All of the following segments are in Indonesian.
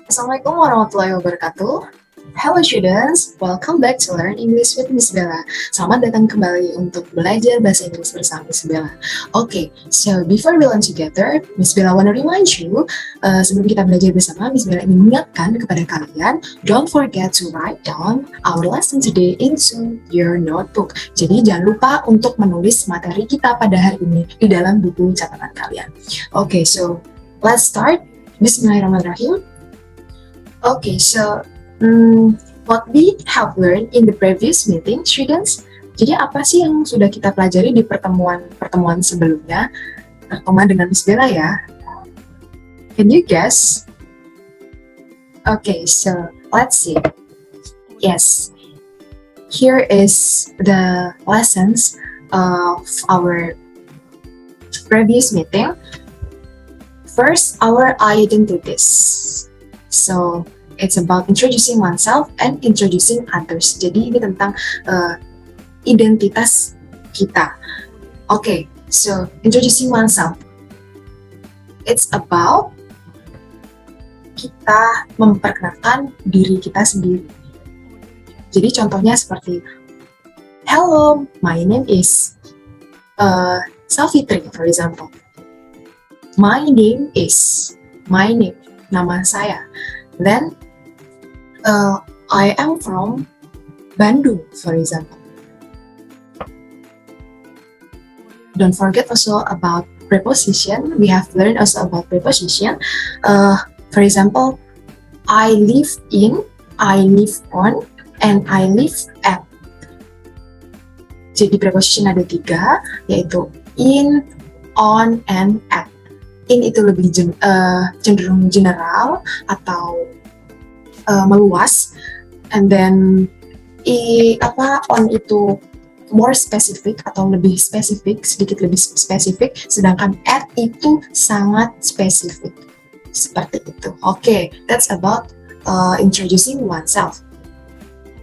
Assalamualaikum warahmatullahi wabarakatuh. Hello students, welcome back to Learn English with Miss Bella. Selamat datang kembali untuk belajar bahasa Inggris bersama Miss Bella. Okay, so before we learn together, Miss Bella wanna remind you, sebelum kita belajar bersama, Miss Bella ingin mengingatkan kepada kalian, don't forget to write down our lesson today into your notebook. Jadi jangan lupa untuk menulis materi kita pada hari ini di dalam buku catatan kalian. Okay, so let's start. Bismillahirrahmanirrahim. Okay, so what we have learned in the previous meeting, students. Jadi apa sih yang sudah kita pelajari di pertemuan sebelumnya? Pertemuan dengan Miss Bella ya. Can you guess? Okay, so let's see. Yes, here is the lessons of our previous meeting. First, our identities. So, it's about introducing oneself and introducing others. Jadi ini tentang identitas kita. Okay, so introducing oneself. It's about kita memperkenalkan diri kita sendiri. Jadi contohnya seperti, hello, my name is Savitri, for example. My name, nama saya. Then, I am from Bandung, for example. Don't forget also about preposition. We have learned also about preposition. For example, I live in, I live on, and I live at. Jadi preposition ada 3, yaitu in, on, and at. In itu lebih cenderung general atau meluas, and then on itu more specific atau lebih spesifik, sedikit lebih spesifik, sedangkan at itu sangat spesifik, seperti itu. Okay, that's about introducing oneself.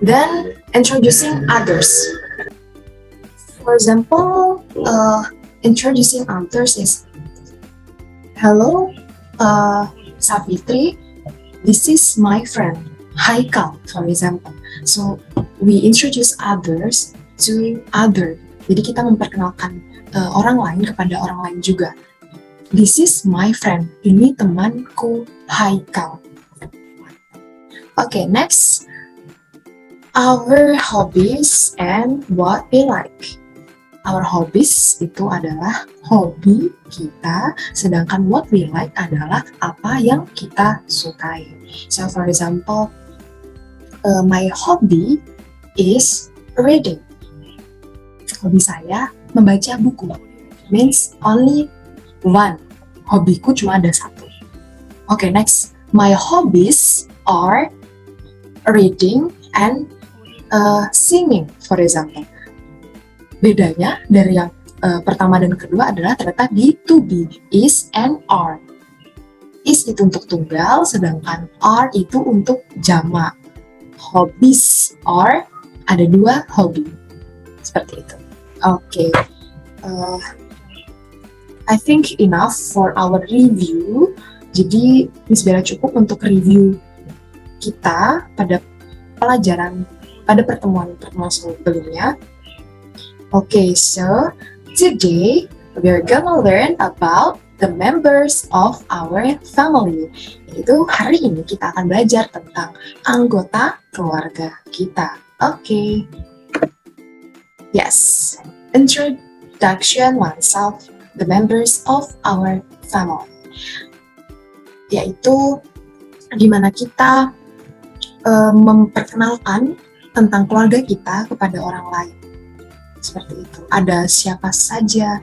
Then introducing others. For example, introducing others is, hello, Savitri, this is my friend, Haikal, for example. So, we introduce others to other. Jadi kita memperkenalkan orang lain kepada orang lain juga. This is my friend, ini temanku, Haikal. Okay, next, our hobbies and what we like. Our hobbies itu adalah hobi kita, sedangkan what we like adalah apa yang kita sukai. So for example, my hobby is reading. Hobi saya membaca buku. Means only one. Hobiku cuma ada 1. Okay, next. My hobbies are reading and singing, for example. Bedanya dari yang pertama dan kedua adalah terletak di to be, is and are. Is itu untuk tunggal, sedangkan are itu untuk jamak. Hobbies are, ada 2 hobi. Seperti itu. Okay. I think enough for our review. Jadi, Miss Bella cukup untuk review kita pada pertemuan sebelumnya. Okay, so today we're gonna learn about the members of our family. Yaitu hari ini kita akan belajar tentang anggota keluarga kita. Okay. Yes. Introduction oneself, the members of our family. Yaitu gimana kita memperkenalkan tentang keluarga kita kepada orang lain. Seperti itu. Ada siapa saja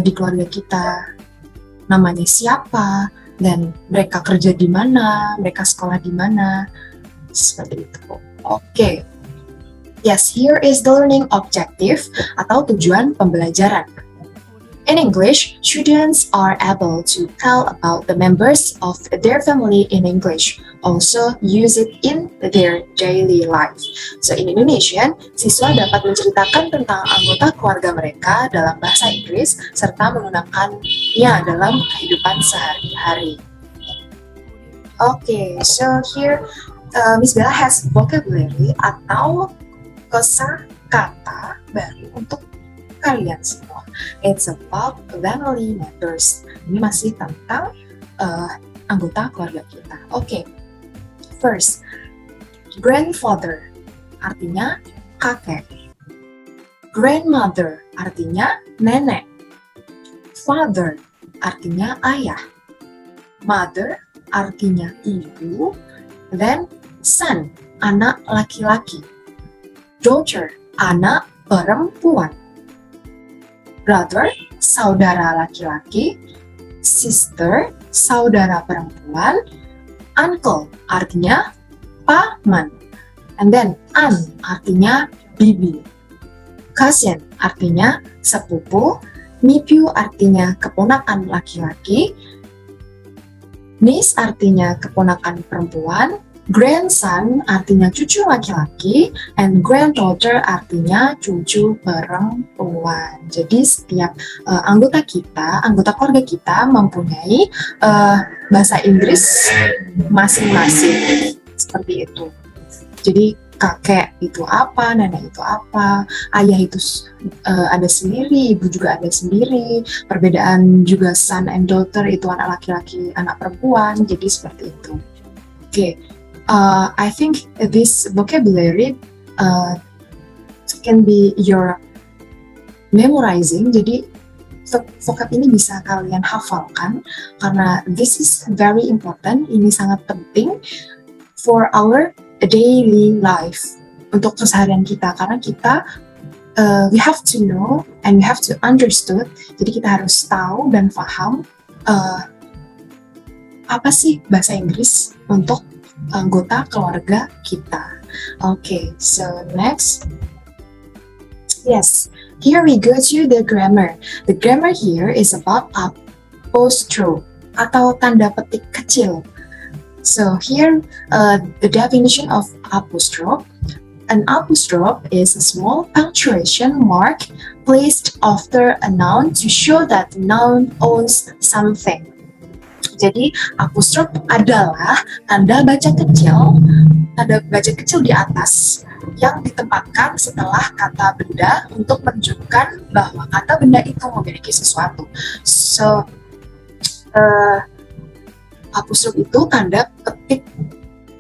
di keluarga kita, namanya siapa, dan mereka kerja di mana, mereka sekolah di mana, seperti itu. Okay. Yes, here is the learning objective atau tujuan pembelajaran. In English, students are able to tell about the members of their family in English, also use it in their daily life. So in Indonesian, siswa dapat menceritakan tentang anggota keluarga mereka dalam bahasa Inggris serta menggunakannya dalam kehidupan sehari-hari. Okay, so here Miss Bella has vocabulary atau kosakata baru untuk kalian semua. It's about family members. Ini masih tentang anggota keluarga kita. Okay, first, grandfather artinya kakek. Grandmother artinya nenek. Father artinya ayah. Mother artinya ibu. Then son, anak laki-laki. Daughter, anak perempuan. Brother, saudara laki-laki. Sister, saudara perempuan. Uncle artinya paman. And then aunt artinya bibi. Cousin artinya sepupu. Nephew artinya keponakan laki-laki. Niece artinya keponakan perempuan. Grandson artinya cucu laki-laki. And granddaughter artinya cucu perempuan. Jadi setiap anggota keluarga kita mempunyai bahasa Inggris masing-masing. Seperti itu. Jadi kakek itu apa, nenek itu apa, ayah itu ada sendiri, ibu juga ada sendiri. Perbedaan juga son and daughter itu anak laki-laki, anak perempuan. Jadi seperti itu. Okay, I think this vocabulary can be your memorizing. Jadi vocab ini bisa kalian hafalkan karena this is very important. Ini sangat penting for our daily life, untuk keseharian kita, karena kita we have to know and we have to understood. Jadi kita harus tahu dan paham apa sih bahasa Inggris untuk anggota keluarga kita. Okay, so next, yes, here we go to the grammar. The grammar here is about apostrophe atau tanda petik kecil. So here, the definition of apostrophe. An apostrophe is a small punctuation mark placed after a noun to show that the noun owns something. Jadi apostrophe adalah tanda baca kecil di atas yang ditempatkan setelah kata benda untuk menunjukkan bahwa kata benda itu memiliki sesuatu. So, apostrophe itu tanda petik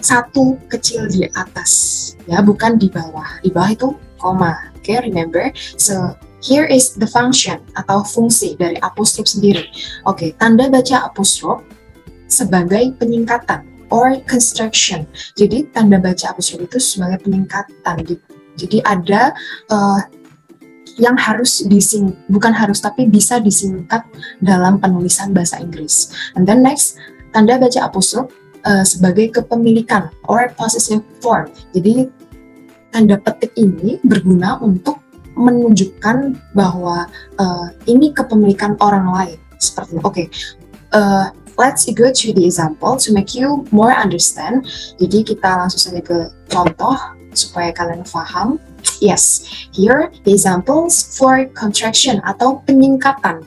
satu kecil di atas, ya, bukan di bawah. Di bawah itu koma. Okay, remember? So here is the function atau fungsi dari apostrophe sendiri. Okay, tanda baca apostrophe sebagai penyingkatan or construction. Jadi tanda baca apostrophe itu sebagai penyingkatan. Jadi ada yang harus bukan harus tapi bisa disingkat dalam penulisan bahasa Inggris. And then next, tanda baca apostrophe sebagai kepemilikan or possessive form. Jadi tanda petik ini berguna untuk menunjukkan bahwa ini kepemilikan orang lain. Seperti itu. Okay. Let's go to the example to make you more understand. Jadi kita langsung saja ke contoh supaya kalian paham. Yes, here the examples for contraction atau penyingkatan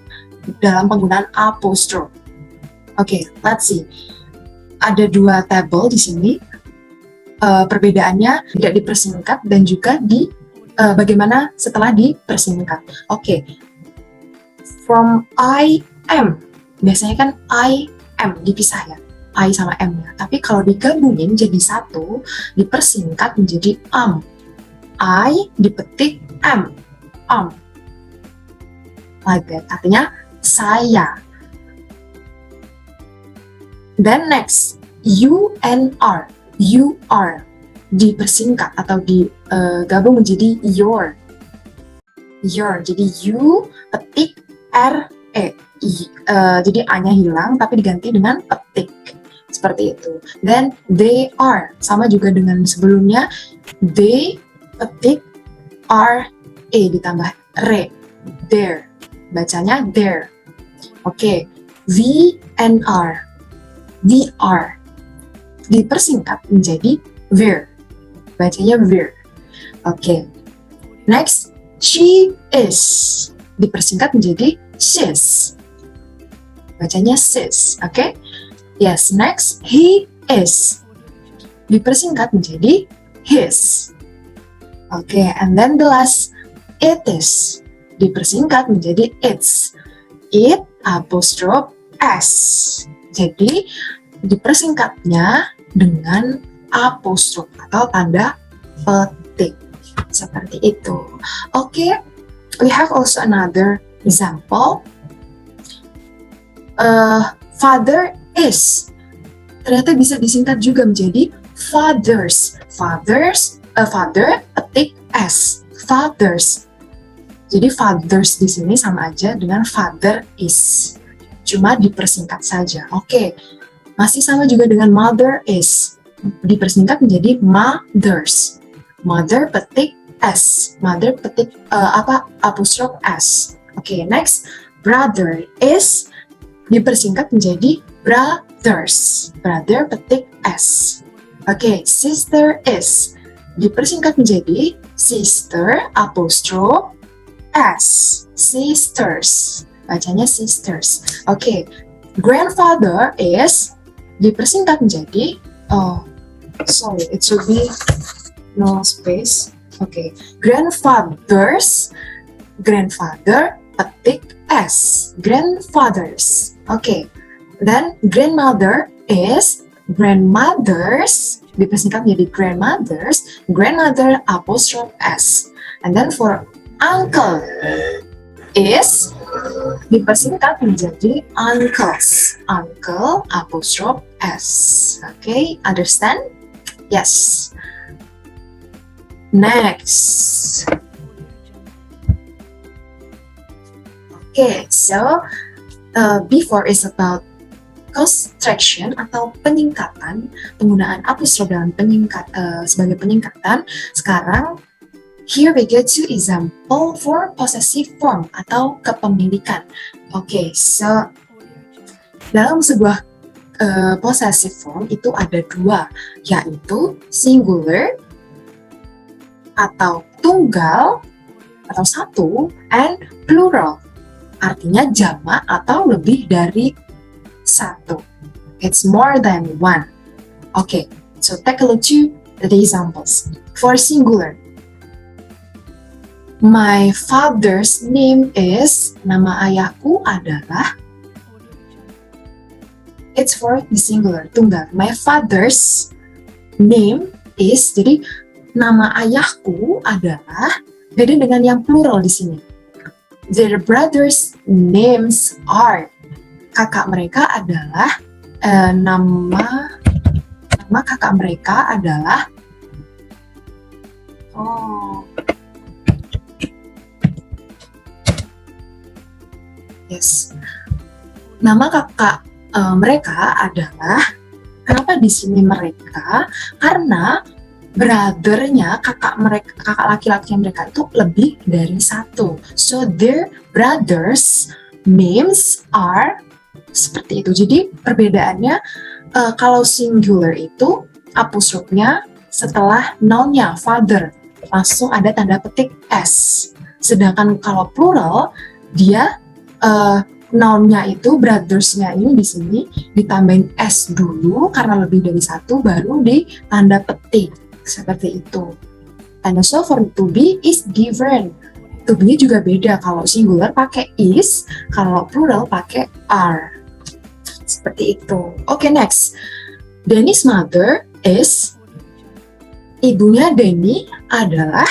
dalam penggunaan apostrophe. Okay, let's see. Ada dua tabel di sini. Perbedaannya tidak dipersingkat dan juga bagaimana setelah dipersingkat. Okay. From I am. Biasanya kan I am dipisah ya. I sama M ya. Tapi kalau digabungin jadi satu, dipersingkat menjadi am. I dipetik am. Am. Like that. Artinya saya. Then next, you and are. You are dipersingkat atau digabung menjadi your. Your. Jadi you petik r e. Jadi a-nya hilang tapi diganti dengan petik. Seperti itu. Then they are. Sama juga dengan sebelumnya. They petik r e ditambah re. There. Bacanya there. Oke. We and are. We are dipersingkat menjadi were. Bacanya were. Oke. Next, she is dipersingkat menjadi she's. Bacanya sis. Oke. Yes, next, he is. Dipersingkat menjadi his. Oke, and then the last, it is. Dipersingkat menjadi its. It apostrophe s. Jadi dipersingkatnya dengan apostrophe atau tanda petik. Seperti itu. Oke, we have also another example. Father is. Ternyata bisa disingkat juga menjadi fathers. Father petik s. Fathers. Jadi fathers di sini sama aja dengan father is. Cuma dipersingkat saja. Oke. Masih sama juga dengan mother is. Dipersingkat menjadi mothers. Mother petik s. Mother petik apostrophe s. Oke, next. Brother is dipersingkat menjadi brothers. Brother petik s. Oke, sister is dipersingkat menjadi sister apostrophe s. Sisters. Bacanya sisters. Oke. Grandfather is dipersingkat menjadi it should be no space. Oke. Grandfather petik s. Grandfathers. Oke. Then grandmother is grandmothers dipersingkat menjadi grandmothers. Grandmother apostrophe s. And then for uncle is dipersingkat menjadi uncles. Uncle apostrophe s. Okay, understand? Yes. Next. Okay, so before is about construction atau peningkatan, penggunaan apostrophe dalam sebagai peningkatan. Sekarang here we get to example for possessive form atau kepemilikan. Okay, so dalam sebuah possessive form itu ada dua, yaitu singular atau tunggal atau satu, and plural, artinya jamak atau lebih dari satu. It's more than one. Okay, so take a look to the examples. For singular, my father's name is, nama ayahku adalah. It's for the singular, tunggal. My father's name is, jadi nama ayahku adalah, beda dengan yang plural di sini. Their brothers' names are, kakak mereka adalah, nama kakak mereka adalah, yes, nama kakak mereka adalah, kenapa di sini mereka? Karena brother-nya, kakak laki-laki mereka itu lebih dari satu. So their brothers' names are, seperti itu. Jadi perbedaannya kalau singular itu apostrofnya setelah noun-nya father langsung ada tanda petik s. Sedangkan kalau plural dia noun-nya itu brothers-nya ini di sini ditambahin s dulu karena lebih dari satu baru di tanda petik seperti itu. And also for to be is different. To be juga beda, kalau singular pakai is, kalau plural pakai are. Seperti itu. Okay, next. Danny's mother is, ibunya Danny adalah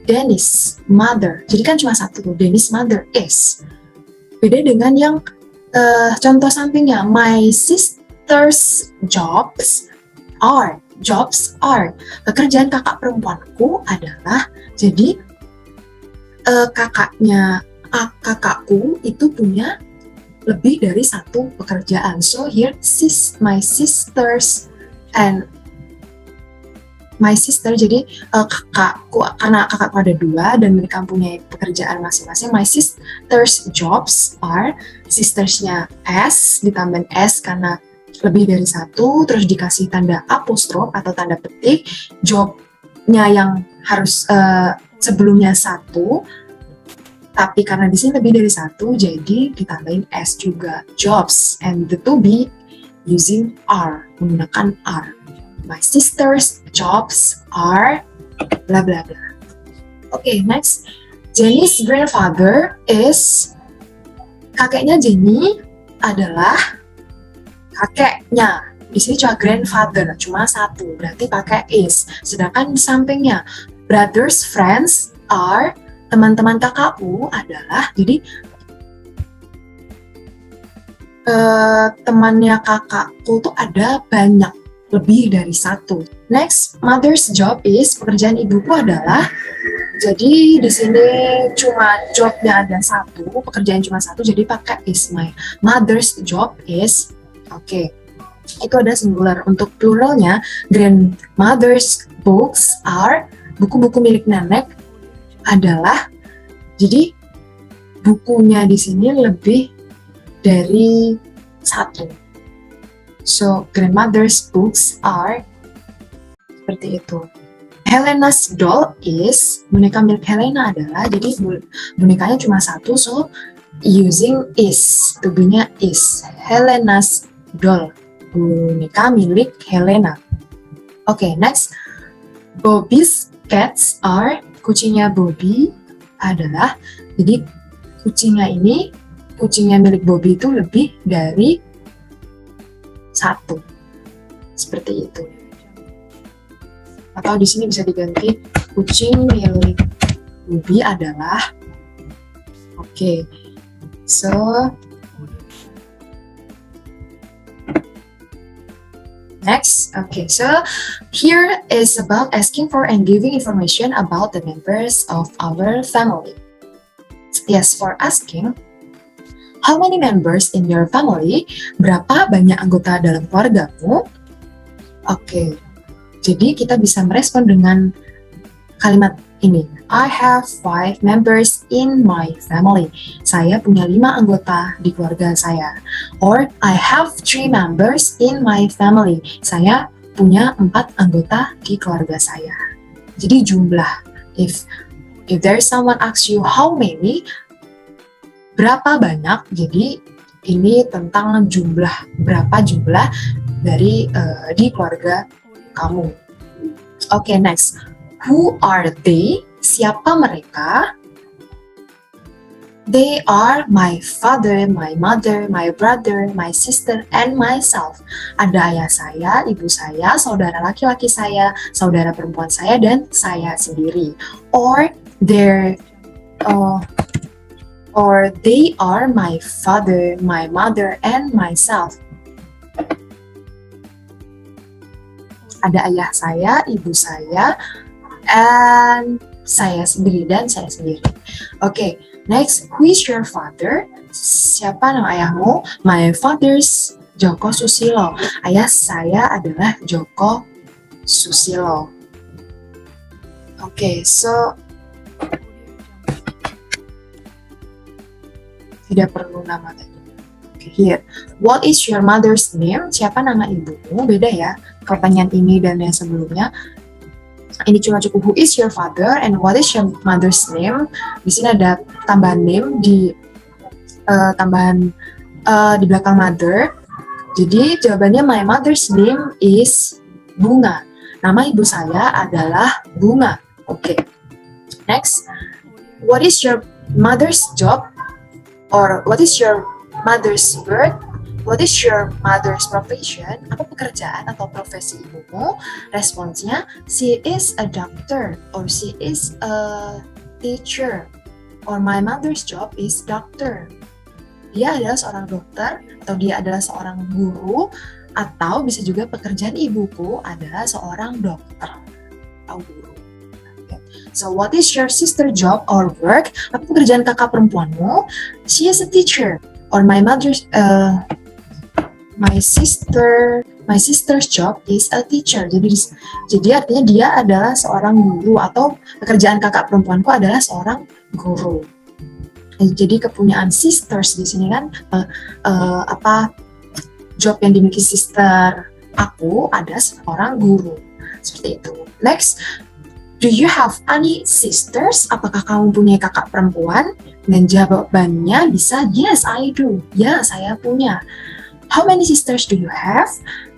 Danny's mother. Jadi kan cuma satu tuh, Danny's mother is. Beda dengan yang contoh sampingnya, my sister's jobs are. Jobs are. Pekerjaan kakak perempuanku adalah. Jadi kakakku itu punya lebih dari satu pekerjaan. So here my sisters and my sister, jadi kakakku, karena kakakku ada dua dan mereka punya pekerjaan masing-masing. My sister's jobs are, sistersnya s, ditambahin s karena lebih dari satu, terus dikasih tanda apostrof atau tanda petik. Jobnya yang harus sebelumnya satu, tapi karena di sini lebih dari satu, jadi ditambahin s juga. Jobs, and the to be using are, menggunakan are. My sister's jobs are blah blah blah. Okay, next. Jenny's grandfather is, kakeknya Jenny adalah kakeknya. Di sini cuma grandfather, cuma satu, berarti pakai is. Sedangkan di sampingnya, brothers friends are, teman-teman kakakku adalah, jadi temannya kakakku tuh ada banyak, lebih dari satu. Next, mother's job is, pekerjaan ibuku adalah, jadi di sini cuma jobnya ada satu, pekerjaan cuma satu, jadi pakai is. My mother's job is, oke. Itu ada singular. Untuk pluralnya, grandmother's books are, buku-buku milik nenek adalah, jadi bukunya di sini lebih dari satu. So, grandmother's books are, seperti itu. Helena's doll is, boneka milik Helena adalah, jadi bonekanya cuma satu, so using is, to be-nya is. Helena's doll, boneka milik Helena. Okay, next. Bobby's cats are, kucingnya Bobby adalah, jadi kucingnya milik Bobby itu lebih dari satu. Seperti itu. Atau di sini bisa diganti, kucing milik Bobby adalah, okay. So, next, okay, so here is about asking for and giving information about the members of our family. Yes, for asking, how many members in your family? Berapa banyak anggota dalam keluargamu? Oke, jadi kita bisa merespon dengan kalimat ini. I have 5 members in my family. Saya punya 5 anggota di keluarga saya. Or, I have 3 members in my family. Saya punya 4 anggota di keluarga saya. Jadi jumlah. If there's someone asks you how many, berapa banyak, jadi ini tentang jumlah, berapa jumlah dari di keluarga kamu. Okay, next. Who are they? Siapa mereka? They are my father, my mother, my brother, my sister, and myself. Ada ayah saya, ibu saya, saudara laki-laki saya, saudara perempuan saya, dan saya sendiri. Or they are my father, my mother, and myself. Ada ayah saya, ibu saya, and saya sendiri, dan saya sendiri. Okay, next, who is your father? Siapa nama ayahmu? My father's Joko Susilo. Ayah saya adalah Joko Susilo. Okay, so tidak perlu nama tadi. Okay, here. What is your mother's name? Siapa nama ibumu? Beda ya, pertanyaan ini dan yang sebelumnya. Ini cuma cukup who is your father and what is your mother's name. Di sini ada tambahan name di di belakang mother. Jadi jawabannya my mother's name is Bunga. Nama ibu saya adalah Bunga. Oke. Next, what is your mother's job? Or what is your mother's work? What is your mother's profession? Apa pekerjaan atau profesi ibumu? Responsnya, she is a doctor or she is a teacher. Or my mother's job is doctor. Dia adalah seorang dokter atau dia adalah seorang guru, atau bisa juga pekerjaan ibuku adalah seorang dokter atau guru. So, what is your sister job or work? Apa pekerjaan kakak perempuanmu? She is a teacher. Or my sister's job is a teacher. Jadi artinya dia adalah seorang guru, atau pekerjaan kakak perempuanku adalah seorang guru. Jadi kepunyaan sisters di sini kan job yang dimiliki sister aku ada seorang guru. Seperti itu. Next. Do you have any sisters? Apakah kamu punya kakak perempuan? Dan jawabannya bisa yes, I do. Ya, saya punya. How many sisters do you have?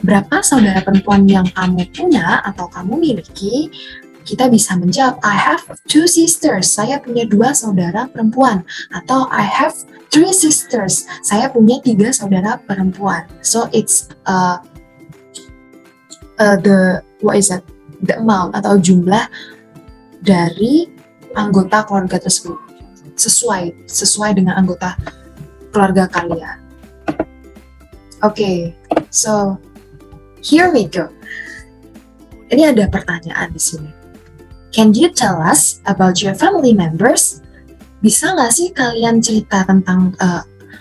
Berapa saudara perempuan yang kamu punya atau kamu miliki? Kita bisa menjawab, I have 2 sisters. Saya punya 2 saudara perempuan. Atau I have 3 sisters. Saya punya 3 saudara perempuan. So it's the amount atau jumlah dari anggota keluarga tersebut sesuai dengan anggota keluarga kalian. Okay, so here we go. Ini ada pertanyaan di sini. Can you tell us about your family members? Bisa nggak sih kalian cerita tentang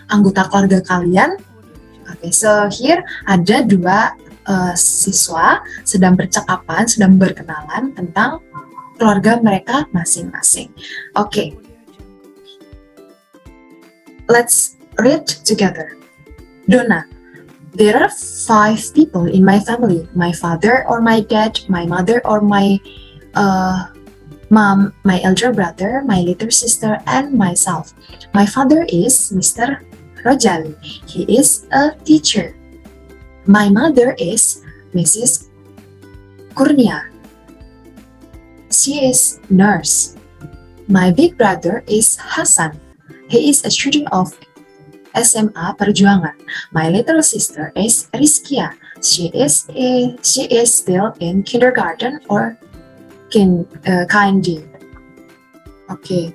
anggota keluarga kalian? Okay, so here ada 2 siswa sedang bercakapan, sedang berkenalan tentang keluarga mereka masing-masing. Okay, let's read together. Donna, there are 5 people in my family. My father or my dad, my mother or my mom, my elder brother, my little sister, and myself. My father is Mr. Rojali. He is a teacher. My mother is Mrs. Kurnia. She is nurse. My big brother is Hassan. He is a student of SMA Perjuangan. My little sister is Rizkia. She is still in kindergarten or kindy. Okay.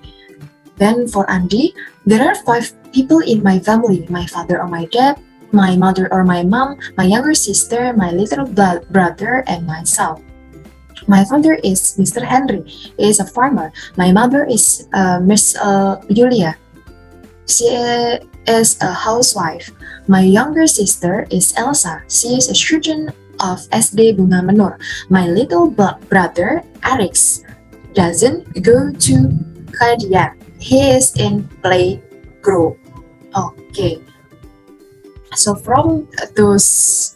Then for Andi, there are 5 people in my family. My father or my dad, my mother or my mom, my younger sister, my little brother, and myself. My father is Mr. Henry. He is a farmer. My mother is Miss Julia. She is a housewife. My younger sister is Elsa. She is a student of SD Bunga Menur. My little brother, Alex, doesn't go to Kadia. He is in playgroup. Okay. So from those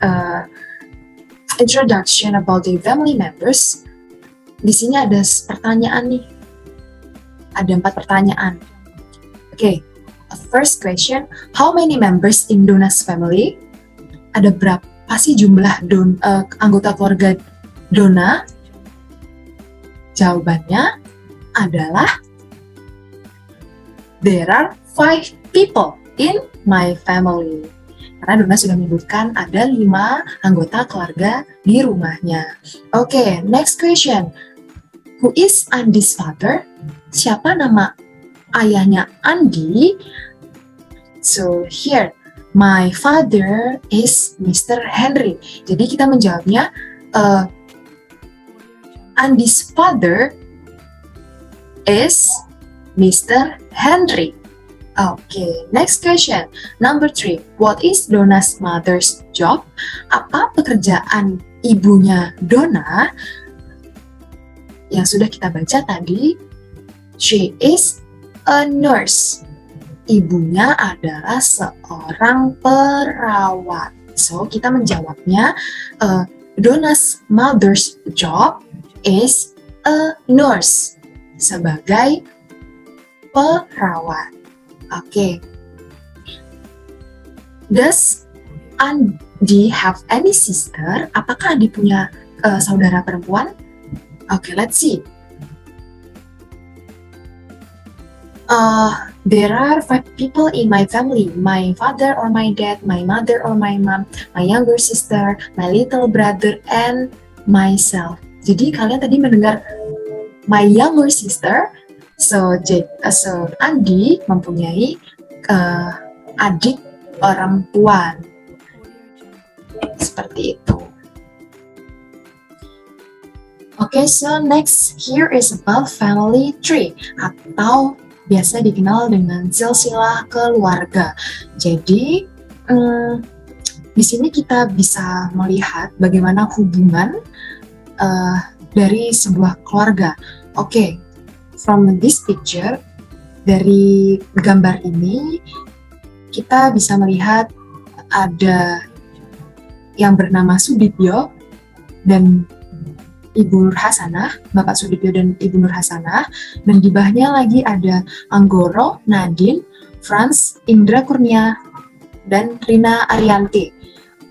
introduction about the family members, di sini ada pertanyaan nih. Ada 4 pertanyaan. Okay. First question, how many members in Donna's family? Ada berapa sih jumlah anggota keluarga Donna? Jawabannya adalah there are 5 people in my family. Karena Donna sudah menyebutkan ada 5 anggota keluarga di rumahnya. Okay, next question. Who is Andi's father? Siapa nama ayahnya Andi? So here, my father is Mr. Henry. Jadi kita menjawabnya Andi's father is Mr. Henry. Okay, next question. Number 3. What is Donna's mother's job? Apa pekerjaan ibunya Donna? Yang sudah kita baca tadi, she is a nurse. Ibunya adalah seorang perawat. So, kita menjawabnya, Donna's mother's job is a nurse. Sebagai perawat. Okay. Does Andi have any sister? Apakah Andi punya saudara perempuan? Okay, let's see. There are 5 people in my family. My father or my dad, my mother or my mom, my younger sister, my little brother, and myself. Jadi kalian tadi mendengar my younger sister. So Andi mempunyai adik perempuan. Seperti itu. Okay, so next here is about family tree atau biasa dikenal dengan silsilah keluarga. Jadi di sini kita bisa melihat bagaimana hubungan dari sebuah keluarga. Okay, from this picture, dari gambar ini kita bisa melihat ada yang bernama Sudibyo dan Ibu Nur Hasanah, Bapak Sudibyo dan Ibu Nur Hasanah, dan di bawahnya lagi ada Anggoro, Nadine, Franz, Indra Kurnia, dan Rina Arianti.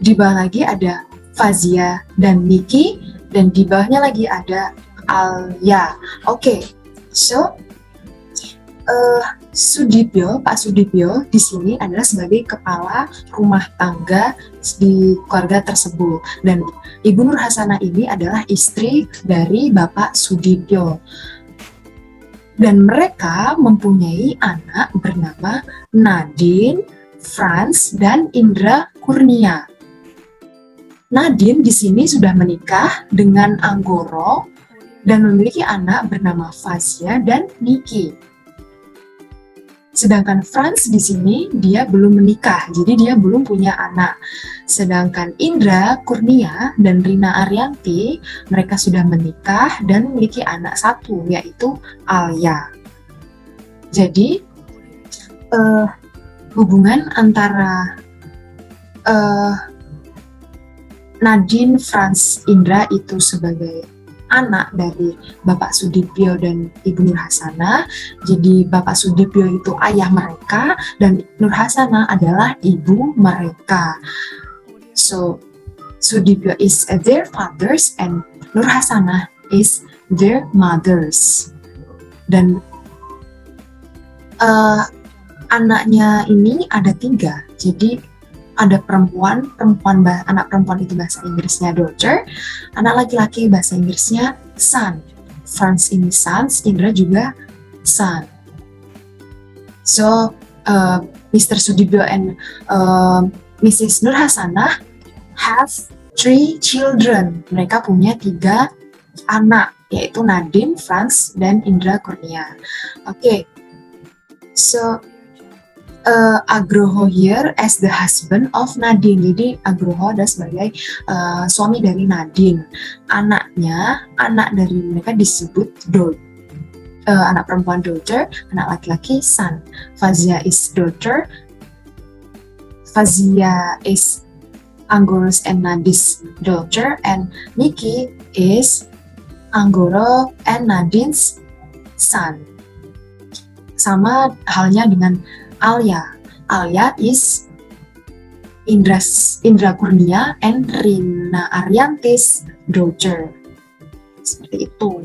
Di bawah lagi ada Fazia dan Niki, dan di bawahnya lagi ada Alia. Oke, so Pak Sudipyo di sini adalah sebagai kepala rumah tangga di keluarga tersebut, dan Ibu Nur Hasanah ini adalah istri dari Bapak Sudipyo. Dan mereka mempunyai anak bernama Nadine, Franz, dan Indra Kurnia. Nadine di sini sudah menikah dengan Anggoro dan memiliki anak bernama Fazia dan Niki. Sedangkan Franz di sini dia belum menikah, jadi dia belum punya anak. Sedangkan Indra Kurnia dan Rina Arianti, mereka sudah menikah dan memiliki anak satu, yaitu Alia. Jadi, hubungan antara Nadine, Franz, Indra itu sebagai anak dari Bapak Sudipyo dan Ibu Nur Hasanah. Jadi Bapak Sudipyo itu ayah mereka dan Nur Hasanah adalah ibu mereka. So Sudipyo is their fathers and Nur Hasanah is their mothers. Dan anaknya ini ada 3. Jadi ada anak perempuan itu bahasa Inggrisnya daughter, anak laki-laki bahasa Inggrisnya son. Franz ini sons, Indra juga son. So, Mr. Sudipyo and Mrs. Nur Hasanah have 3 children. Mereka punya 3 anak, yaitu Nadine, Franz, dan Indra Kurnia. Okay, so Agroho here as the husband of Nadine. Jadi Agroho adalah sebagai suami dari Nadine. Anak dari mereka disebut anak perempuan daughter, anak laki-laki son. Fazia is daughter. Fazia is Anggoro's and Nadine's daughter, and Niki is Anggoro and Nadine's son. Sama halnya dengan Alia. Alia is Indra Kurnia and Rina Arianti's daughter. Seperti itu.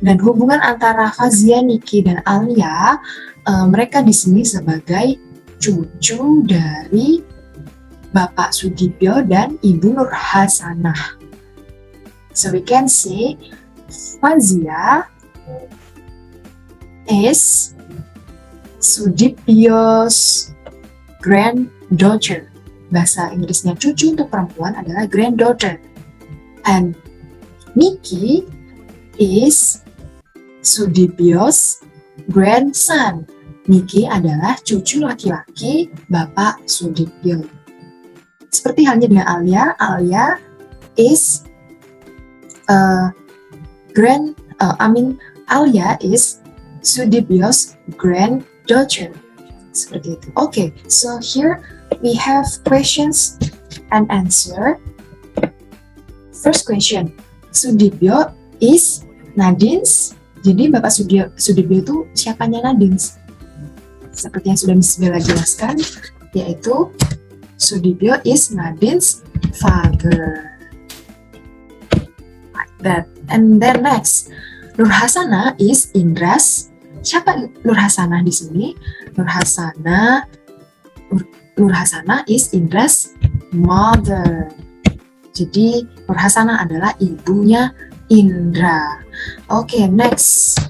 Dan hubungan antara Fazia, Niki, dan Alia, mereka di sini sebagai cucu dari Bapak Sudipyo dan Ibu Nur Hasanah. So we can say Fazia is Sudipyo's granddaughter. Bahasa Inggrisnya cucu untuk perempuan adalah granddaughter. And Niki is Sudipyo's grandson. Niki adalah cucu laki-laki Bapak Sudipyo. Seperti halnya dengan Alia, Alia is Alia is Sudipyo's granddaughter. Seperti itu. Okay, so here we have questions and answer. First question, Sudipyo is Nadine's. Jadi Bapak Sudipyo itu siapanya Nadine's? Seperti yang sudah Miss Bella jelaskan, yaitu Sudipyo is Nadine's father. Like that. And then next, Nur Hasanah is Indra's. Siapa Nur Hasanah di sini? Nur Hasanah is Indra's mother. Jadi Nur Hasanah adalah ibunya Indra. Okay, next.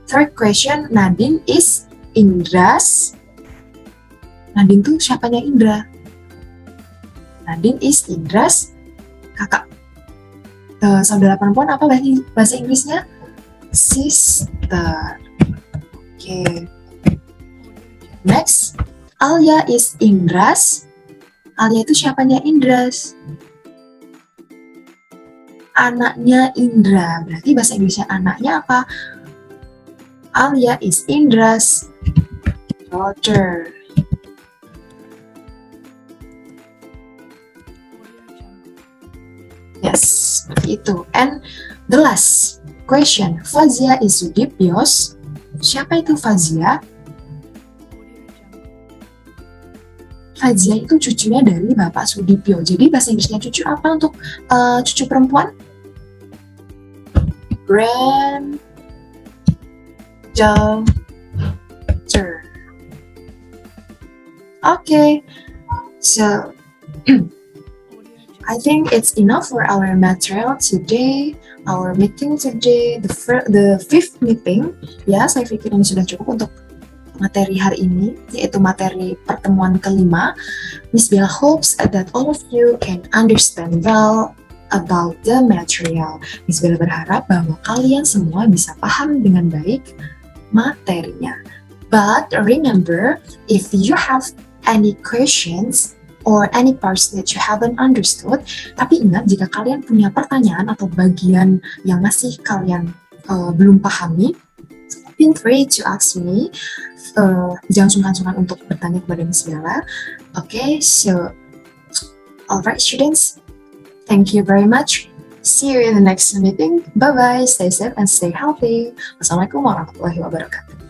Third question, Nadine is Indra's. Nadine tuh siapanya Indra? Nadine is Indra's kakak. Saudara perempuan apa bahasa Inggrisnya? Sister. Okay. Next, Alia is Indra's. Alia itu siapanya Indra's? Anaknya Indra. Berarti bahasa Inggrisnya anaknya apa? Alia is Indra's daughter. Yes, seperti itu. And the last question, Fazia is Sudipyo's. Siapa itu Fazia? Fazia itu cucunya dari Bapak Sudipyo. Jadi bahasa Inggrisnya cucu apa untuk cucu perempuan? Granddaughter. Okay, so I think it's enough for our material today, our meeting today, the fifth meeting. Ya, saya pikir ini sudah cukup untuk materi hari ini, yaitu materi pertemuan kelima. Miss Bella hopes that all of you can understand well about the material. Miss Bella berharap bahwa kalian semua bisa paham dengan baik materinya. But remember, if you have any questions or any parts that you haven't understood, tapi ingat jika kalian punya pertanyaan atau bagian yang masih kalian belum pahami, feel free to ask me. Jangan sungkan-sungkan untuk bertanya kepada Miss Bella. Okay, so alright students, thank you very much. See you in the next meeting. Bye-bye, stay safe and stay healthy. Wassalamualaikum warahmatullahi wabarakatuh.